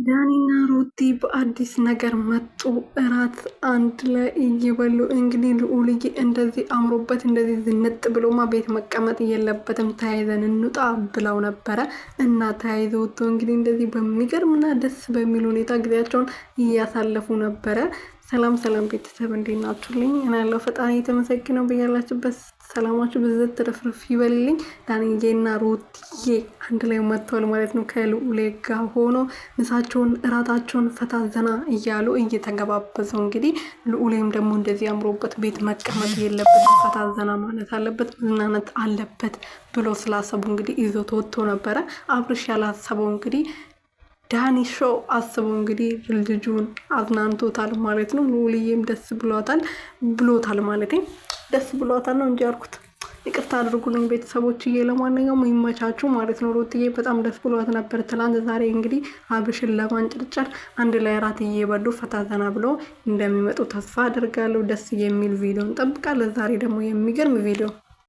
ዳኒና ሩቲ በአዲስ ነገር መጡ። እራት አንድ ላይ እየበሉ እንግዲህ ልዑልዬ እንደዚህ አምሮበት እንደዚህ ዝንጥ ብሎማ ቤት መቀመጥ የለበትም ተያይዘን እንውጣ ብለው ነበረ እና ተያይዘው ወጥቶ እንግዲህ እንደዚህ በሚገርምና ደስ በሚል ሁኔታ ጊዜያቸውን እያሳለፉ ነበረ። ሰላም ሰላም ቤተሰብ እንዴት ናችሁልኝ? እኔ ያለው ፈጣሪ የተመሰገነው በያላችሁበት ሰላማችሁ ብዝት ትርፍርፍ ይበልልኝ። ዳኒዬና ሩትዬ አንድ ላይ መጥተዋል ማለት ነው። ከልዑሌ ጋር ሆኖ ምሳቸውን እራታቸውን ፈታ ዘና እያሉ እየተገባበዙ እንግዲህ ልዑሌም ደግሞ እንደዚህ አምሮበት ቤት መቀመጥ የለበትም ፈታ ዘና ማለት አለበት መዝናናት አለበት ብሎ ስላሰቡ እንግዲህ ይዞ ተወጥቶ ነበረ። አብርሽ ያላሰበው እንግዲህ ዳኒ ሾው አስቦ እንግዲህ ልጁን አዝናንቶታል ማለት ነው። ልዑልዬም ደስ ብሎታል ማለት ደስ ብሎታል ነው እንጂ ያልኩት ይቅርታ አድርጉልኝ ቤተሰቦችዬ። ለማንኛውም ይመቻችሁ ማለት ነው። ሩትዬ በጣም ደስ ብሏት ነበር ትላንት። ዛሬ እንግዲህ አብርሽን ለማንጨርጨር አንድ ላይ እራት እየበሉ ፈታ ዘና ብሎ እንደሚመጡ ተስፋ አደርጋለሁ። ደስ የሚል ቪዲዮ እንጠብቃለን። ዛሬ ደግሞ የሚገርም ቪዲዮ